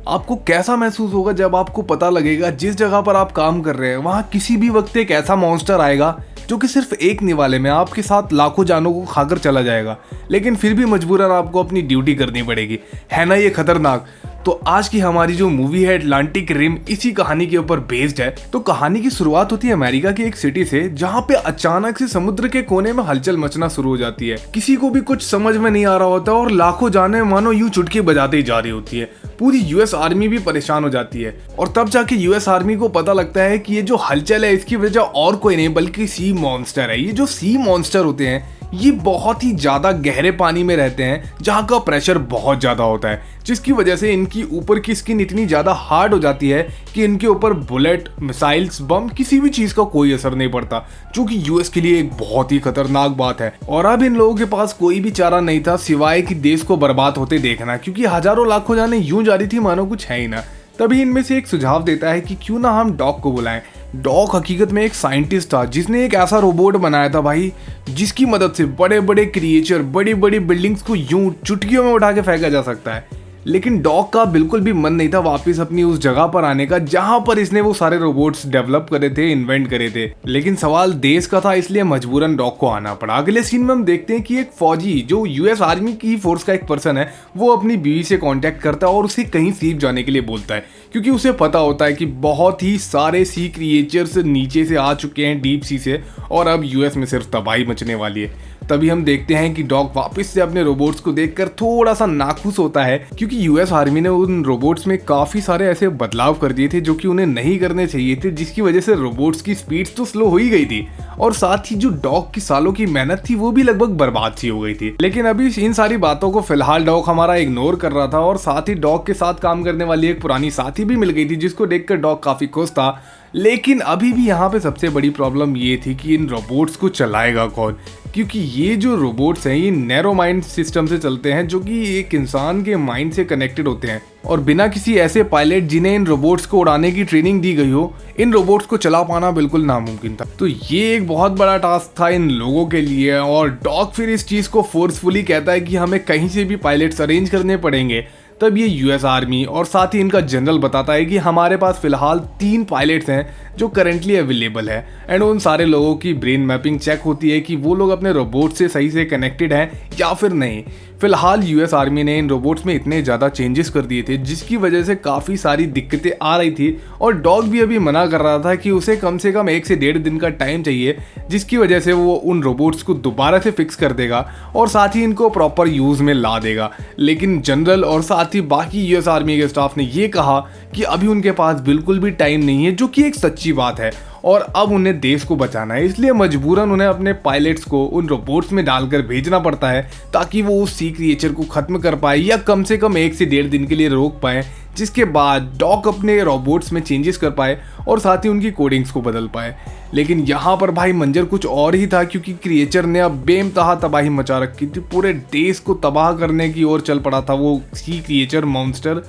आपको कैसा महसूस होगा जब आपको पता लगेगा जिस जगह पर आप काम कर रहे हैं वहां किसी भी वक्त एक ऐसा मॉन्स्टर आएगा जो कि सिर्फ एक निवाले में आपके साथ लाखों जानों को खाकर चला जाएगा, लेकिन फिर भी मजबूरन आपको अपनी ड्यूटी करनी पड़ेगी। है ना ये खतरनाक। तो आज की हमारी जो मूवी है अटलांटिक रिम इसी कहानी के ऊपर बेस्ड है। तो कहानी की शुरुआत होती है अमेरिका की एक सिटी से, जहाँ पे अचानक से समुद्र के कोने में हलचल मचना शुरू हो जाती है। किसी को भी कुछ समझ में नहीं आ रहा होता और लाखों जाने मानो यूं चुटकी बजाते ही जा रही होती है। पूरी यूएस आर्मी भी परेशान हो जाती है और तब जाके यूएस आर्मी को पता लगता है कि ये जो हलचल है इसकी वजह और कोई नहीं बल्कि सी मॉन्स्टर है। ये जो सी मॉन्स्टर होते हैं ये बहुत ही ज्यादा गहरे पानी में रहते हैं जहाँ का प्रेशर बहुत ज्यादा होता है, जिसकी वजह से इनकी ऊपर की स्किन इतनी ज्यादा हार्ड हो जाती है कि इनके ऊपर बुलेट, मिसाइल्स, बम किसी भी चीज का कोई असर नहीं पड़ता, जो कि यूएस के लिए एक बहुत ही खतरनाक बात है। और अब इन लोगों के पास कोई भी चारा नहीं था सिवाय कि देश को बर्बाद होते देखना, क्योंकि हजारों लाखों जाने यूं जा रही थी मानो कुछ है ही ना। तभी इनमें से एक सुझाव देता है कि क्यों ना हम डॉग को बुलाएं। डॉग हकीकत में एक साइंटिस्ट था जिसने एक ऐसा रोबोट बनाया था भाई, जिसकी मदद से बड़े बड़े क्रिएचर, बड़ी बड़ी बिल्डिंग्स को यूं चुटकियों में उठा के फेंका जा सकता है। लेकिन डॉग का बिल्कुल भी मन नहीं था वापस अपनी उस जगह पर आने का जहां पर इसने वो सारे रोबोट्स डेवलप करे थे, इन्वेंट करे थे। लेकिन सवाल देश का था, इसलिए मजबूरन डॉग को आना पड़ा। अगले सीन में हम देखते हैं कि एक फौजी जो यूएस आर्मी की फोर्स का एक पर्सन है वो अपनी बीवी से कांटेक्ट करता है और उसे कहीं सीप जाने के लिए बोलता है, क्योंकि उसे पता होता है कि बहुत ही सारे सी क्रिएचर्स नीचे से आ चुके हैं डीप सी से और अब यूएस में सिर्फ तबाही मचने वाली है। तभी हम देखते हैं कि डॉग वापस से अपने रोबोट्स को देखकर थोड़ा सा नाखुश होता है, क्योंकि यूएस आर्मी ने उन रोबोट्स में काफी सारे ऐसे बदलाव कर दिए थे जो कि उन्हें नहीं करने चाहिए थे, जिसकी वजह से रोबोट्स की स्पीड तो स्लो हो ही गई थी और साथ ही जो डॉग की सालों की मेहनत थी वो भी लगभग बर्बाद सी हो गई थी। लेकिन अभी इन सारी बातों को फिलहाल डॉग हमारा इग्नोर कर रहा था और साथ ही डॉग के साथ काम करने वाली एक पुरानी साथी भी मिल गई थी जिसको देखकर डॉग काफी खुश था। लेकिन अभी भी यहाँ पे सबसे बड़ी प्रॉब्लम ये थी कि इन रोबोट्स को चलाएगा कौन, क्योंकि ये जो रोबोट्स हैं ये नैरो माइंड सिस्टम से चलते हैं जो कि एक इंसान के माइंड से कनेक्टेड होते हैं और बिना किसी ऐसे पायलट जिन्हें इन रोबोट्स को उड़ाने की ट्रेनिंग दी गई हो इन रोबोट्स को चला पाना बिल्कुल नामुमकिन था। तो ये एक बहुत बड़ा टास्क था इन लोगों के लिए और डॉग फिर इस चीज़ को फोर्सफुली कहता है कि हमें कहीं से भी पायलट्स अरेंज करने पड़ेंगे। तब ये यूएस आर्मी और साथ ही इनका जनरल बताता है कि हमारे पास फिलहाल 3 पायलट्स हैं जो करेंटली अवेलेबल है एंड उन सारे लोगों की ब्रेन मैपिंग चेक होती है कि वो लोग अपने रोबोट से सही से कनेक्टेड हैं या फिर नहीं। फिलहाल यूएस आर्मी ने इन रोबोट्स में इतने ज़्यादा चेंजेस कर दिए थे जिसकी वजह से काफ़ी सारी दिक्कतें आ रही थी और डॉग भी अभी मना कर रहा था कि उसे कम से कम 1 से 1.5 दिन का टाइम चाहिए, जिसकी वजह से वो उन रोबोट्स को दोबारा से फिक्स कर देगा और साथ ही इनको प्रॉपर यूज़ में ला देगा। लेकिन जनरल और साथ ही बाकी यूएस आर्मी के स्टाफ ने ये कहा कि अभी उनके पास बिल्कुल भी टाइम नहीं है, जो कि एक सच्ची बात है और अब उन्हें देश को बचाना है, इसलिए मजबूरन उन्हें अपने पायलट्स को उन रोबोट्स में डालकर भेजना पड़ता है ताकि वो उस सी क्रिएचर को खत्म कर पाए या कम से कम 1 से 1.5 दिन के लिए रोक पाए, जिसके बाद डॉग अपने रोबोट्स में चेंजेस कर पाए और साथ ही उनकी कोडिंग्स को बदल पाए। लेकिन यहाँ पर भाई मंजर कुछ और ही था, क्योंकि क्रिएचर ने अब बेमतहा तबाही मचा रखी थी, पूरे देश को तबाह करने की ओर चल पड़ा था वो सी क्रिएचर मॉन्स्टर।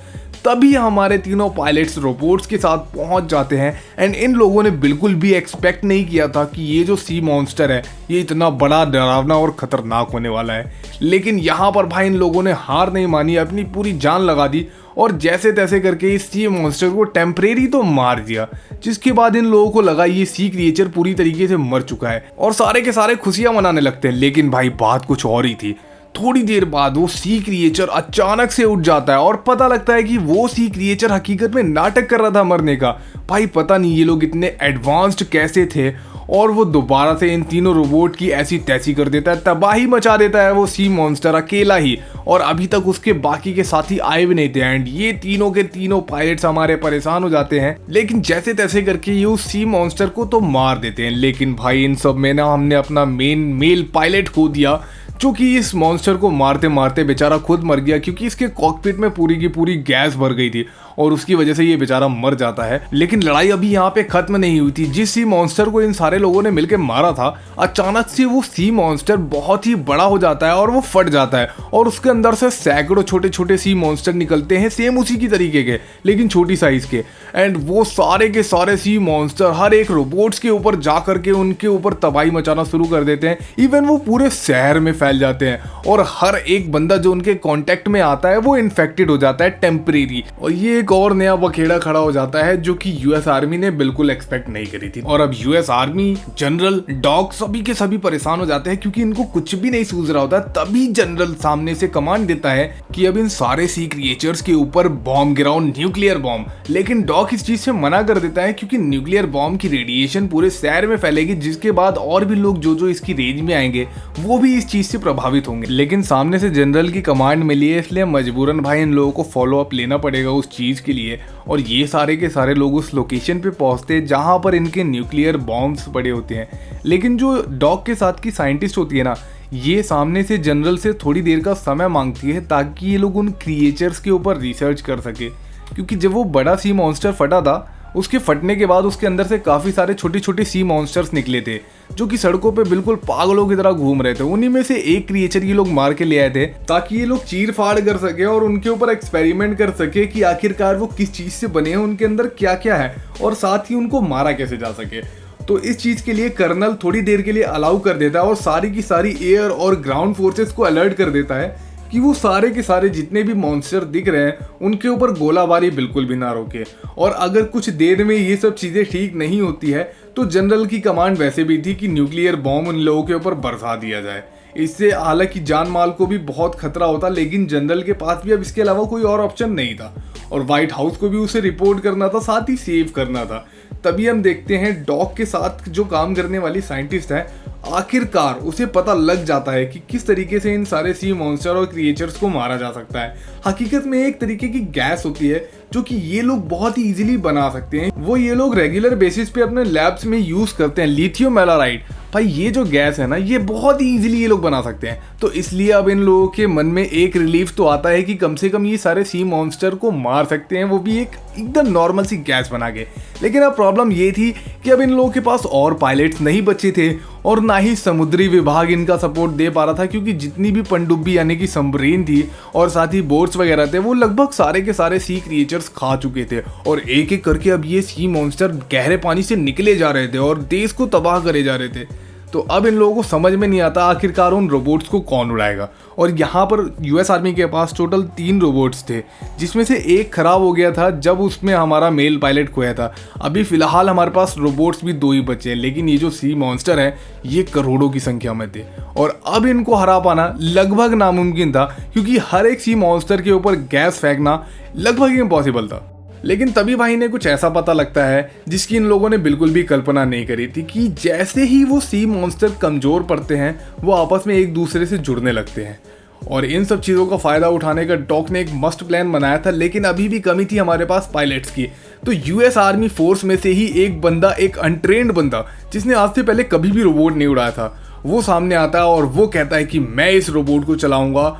तभी हमारे तीनों पायलट्स रोबोट्स के साथ पहुंच जाते हैं एंड इन लोगों ने बिल्कुल भी एक्सपेक्ट नहीं किया था कि ये जो सी मॉन्स्टर है ये इतना बड़ा, डरावना और खतरनाक होने वाला है। लेकिन यहाँ पर भाई इन लोगों ने हार नहीं मानी, अपनी पूरी जान लगा दी और जैसे तैसे करके इस सी मॉन्स्टर को टेम्परेरी तो मार दिया, जिसके बाद इन लोगों को लगा ये सी क्रिएचर पूरी तरीके से मर चुका है और सारे के सारे खुशियां मनाने लगते हैं। लेकिन भाई बात कुछ और ही थी। थोड़ी देर बाद वो सी क्रिएचर अचानक से उठ जाता है और पता लगता है कि वो सी क्रिएचर हकीकत में नाटक कर रहा था मरने का। भाई पता नहीं ये लोग इतने एडवांस्ड कैसे थे और वो दोबारा से इन तीनों रोबोट की ऐसी तैसी कर देता है, तबाही मचा देता है वो सी मॉन्स्टर अकेला ही, और अभी तक उसके बाकी के साथी आए भी नहीं थे एंड ये तीनों के तीनों पायलट्स हमारे परेशान हो जाते हैं। लेकिन जैसे तैसे करके ये उस सी मॉन्स्टर को तो मार देते हैं। लेकिन भाई इन सब में ना हमने अपना मेन मेल पायलट खो दिया, जो कि इस मॉन्स्टर को मारते मारते बेचारा खुद मर गया, क्योंकि इसके कॉकपिट में पूरी की पूरी गैस भर गई थी और उसकी वजह से ये बेचारा मर जाता है। लेकिन लड़ाई अभी यहाँ पे खत्म नहीं हुई थी। जिस सी मॉन्स्टर को इन सारे लोगों ने मिलकर मारा था, अचानक से वो सी मॉन्स्टर बहुत ही बड़ा हो जाता है और वो फट जाता है और उसके अंदर से सैकड़ों छोटे छोटे सी मॉन्स्टर निकलते हैं, सेम उसी की तरीके के लेकिन छोटी साइज के। एंड वो सारे के सारे सी मॉन्स्टर हर एक रोबोट्स के ऊपर जा करके उनके ऊपर तबाही मचाना शुरू कर देते हैं। इवन वो पूरे शहर में फैल जाते हैं और हर एक बंदा जो उनके कांटेक्ट में आता है वो इन्फेक्टेड हो जाता है टेम्परेरी। और ये एक और नया बखेड़ा खड़ा हो जाता है जो कि यूएस आर्मी ने बिल्कुल एक्सपेक्ट नहीं करी थी। और अब यूएस आर्मी, जनरल, डॉग सभी के सभी परेशान हो जाते हैं क्योंकि इनको कुछ भी नहीं सूझ रहा होता। तभी जनरल सामने से कमांड देता है कि अब इन सारे सी क्रिएचर्स के ऊपर बॉम्ब गिराओ, न्यूक्लियर बॉम्ब। लेकिन डॉग इस चीज से मना कर देता है क्योंकि न्यूक्लियर बॉम्ब की रेडिएशन पूरे शहर में फैलेगी, जिसके बाद और भी लोग जो इसकी रेंज में आएंगे वो भी इस चीज से प्रभावित होंगे। लेकिन सामने से जनरल की कमांड मिली है, इसलिए मजबूरन भाई इन लोगों को फॉलो अप लेना पड़ेगा उस चीज के लिए। और ये सारे के सारे लोग उस लोकेशन पे पहुंचते हैं जहां पर इनके न्यूक्लियर बॉम्ब्स पड़े होते हैं। लेकिन जो डॉग के साथ की साइंटिस्ट होती है ना, ये सामने से जनरल से थोड़ी देर का समय मांगती है ताकि ये लोग उन क्रिएचर्स के ऊपर रिसर्च कर सके। क्योंकि जब वो बड़ा सी मॉन्स्टर फटा था, उसके फटने के बाद उसके अंदर से काफ़ी सारे छोटे छोटे सी मॉन्स्टर्स निकले थे जो कि सड़कों पे बिल्कुल पागलों की तरह घूम रहे थे। उन्हीं में से एक क्रिएचर ये लोग मार के ले आए थे ताकि ये लोग चीर फाड़ कर सके और उनके ऊपर एक्सपेरिमेंट कर सके कि आखिरकार वो किस चीज़ से बने हैं, उनके अंदर क्या क्या है और साथ ही उनको मारा कैसे जा सके। तो इस चीज़ के लिए कर्नल थोड़ी देर के लिए अलाउ कर देता है और सारी की सारी एयर और ग्राउंड फोर्सेस को अलर्ट कर देता है कि वो सारे के सारे जितने भी मॉन्स्टर दिख रहे हैं उनके ऊपर गोलाबारी बिल्कुल भी ना रोके। और अगर कुछ देर में ये सब चीज़ें ठीक नहीं होती है तो जनरल की कमांड वैसे भी थी कि न्यूक्लियर बॉम्ब उन लोगों के ऊपर बरसा दिया जाए। इससे हालांकि जान माल को भी बहुत खतरा होता, लेकिन जनरल के पास भी अब इसके अलावा कोई और ऑप्शन नहीं था और व्हाइट हाउस को भी उसे रिपोर्ट करना था, साथ ही सेव करना था। तभी हम देखते हैं डॉग के साथ जो काम करने वाली साइंटिस्ट है, आखिरकार उसे पता लग जाता है कि किस तरीके से इन सारे सी मॉन्स्टर और क्रिएचर्स को मारा जा सकता है। हकीकत में एक तरीके की गैस होती है जो कि ये लोग बहुत ही इजीली बना सकते हैं। वो ये लोग रेगुलर बेसिस पे अपने लैब्स में यूज करते हैं, लिथियम एलाराइड। भाई ये जो गैस है ना, ये बहुत ही इजीली ये लोग बना सकते हैं। तो इसलिए अब इन लोगों के मन में एक रिलीफ तो आता है कि कम से कम ये सारे सी मॉन्स्टर को मार सकते हैं, वो भी एकदम नॉर्मल सी गैस बना के। लेकिन अब प्रॉब्लम ये थी कि अब इन लोगों के पास और पायलट्स नहीं बचे थे और ना ही समुद्री विभाग इनका सपोर्ट दे पा रहा था, क्योंकि जितनी भी पनडुब्बी यानी कि सबमरीन थी और साथ ही बोट्स वगैरह थे वो लगभग सारे के सारे सी क्रिएचर्स खा चुके थे। और एक एक करके अब ये सी मॉन्स्टर गहरे पानी से निकले जा रहे थे और देश को तबाह करे जा रहे थे। तो अब इन लोगों को समझ में नहीं आता आखिरकार उन रोबोट्स को कौन उड़ाएगा। और यहाँ पर यूएस आर्मी के पास टोटल 3 रोबोट्स थे, जिसमें से एक खराब हो गया था जब उसमें हमारा मेल पायलट खोया था। अभी फिलहाल हमारे पास रोबोट्स भी 2 ही बचे हैं, लेकिन ये जो सी मॉन्स्टर है ये करोड़ों की संख्या में थे और अब इनको हरा पाना लगभग नामुमकिन था, क्योंकि हर एक सी मॉन्स्टर के ऊपर गैस फेंकना लगभग इम्पॉसिबल था। लेकिन तभी भाई ने कुछ ऐसा पता लगता है जिसकी इन लोगों ने बिल्कुल भी कल्पना नहीं करी थी कि जैसे ही वो सी मॉन्स्टर कमज़ोर पड़ते हैं वो आपस में एक दूसरे से जुड़ने लगते हैं। और इन सब चीज़ों का फ़ायदा उठाने का डॉक ने एक मस्त प्लान बनाया था, लेकिन अभी भी कमी थी हमारे पास पायलट्स की। तो यूएस आर्मी फोर्स में से ही एक बंदा, एक अनट्रेंड बंदा जिसने आज से पहले कभी भी रोबोट नहीं उड़ाया था, वो सामने आता है और वो कहता है कि मैं इस रोबोट को चलाऊंगा।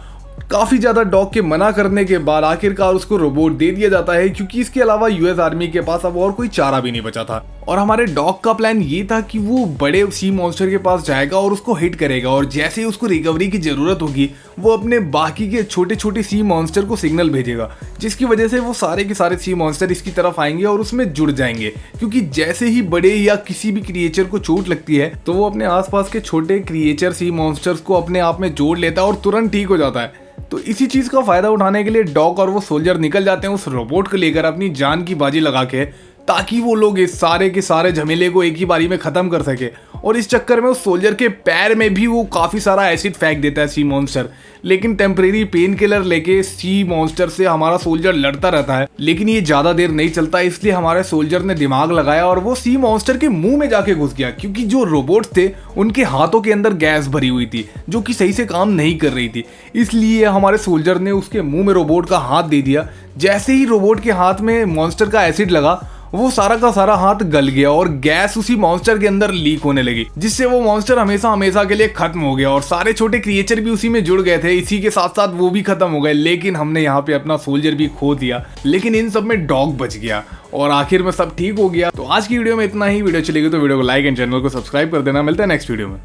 काफ़ी ज़्यादा डॉग के मना करने के बाद आखिरकार उसको रोबोट दे दिया जाता है, क्योंकि इसके अलावा यूएस आर्मी के पास अब और कोई चारा भी नहीं बचा था। और हमारे डॉग का प्लान ये था कि वो बड़े सी मॉन्स्टर के पास जाएगा और उसको हिट करेगा और जैसे ही उसको रिकवरी की ज़रूरत होगी वो अपने बाकी के छोटे छोटे सी मॉन्स्टर को सिग्नल भेजेगा, जिसकी वजह से वो सारे के सारे सी मॉन्स्टर इसकी तरफ आएंगे और उसमें जुड़ जाएंगे। क्योंकि जैसे ही बड़े या किसी भी क्रिएचर को चोट लगती है तो वो अपने आसपास के छोटे क्रिएचर सी मॉन्स्टर्स को अपने आप में जोड़ लेता है और तुरंत ठीक हो जाता है। तो इसी चीज़ का फ़ायदा उठाने के लिए डॉग और वो सोल्जर निकल जाते हैं उस रोबोट को लेकर अपनी जान की बाजी लगा के, ताकि वो लोग इस सारे के सारे झमेले को एक ही बारी में ख़त्म कर सके। और इस चक्कर में उस सोल्जर के पैर में भी वो काफ़ी सारा एसिड फेंक देता है सी मॉन्स्टर। लेकिन टेम्परेरी पेन किलर लेके सी मॉन्स्टर से हमारा सोल्जर लड़ता रहता है, लेकिन ये ज़्यादा देर नहीं चलता। इसलिए हमारे सोल्जर ने दिमाग लगाया और वो सी मॉन्स्टर के मुंह में जाके घुस गया, क्योंकि जो रोबोट्स थे उनके हाथों के अंदर गैस भरी हुई थी जो कि सही से काम नहीं कर रही थी। इसलिए हमारे सोल्जर ने उसके मुंह में रोबोट का हाथ दे दिया। जैसे ही रोबोट के हाथ में मॉन्स्टर का एसिड लगा वो सारा का सारा हाथ गल गया और गैस उसी मॉन्स्टर के अंदर लीक होने लगी, जिससे वो मॉन्स्टर हमेशा हमेशा के लिए खत्म हो गया और सारे छोटे क्रिएचर भी उसी में जुड़ गए थे। इसी के साथ साथ वो भी खत्म हो गए, लेकिन हमने यहाँ पे अपना सोल्जर भी खो दिया। लेकिन इन सब में डॉग बच गया और आखिर में सब ठीक हो गया। तो आज की वीडियो में इतना ही। वीडियो चलेगी तो वीडियो को लाइक एंड चैनल को सब्सक्राइब कर देना। मिलता है नेक्स्ट वीडियो में।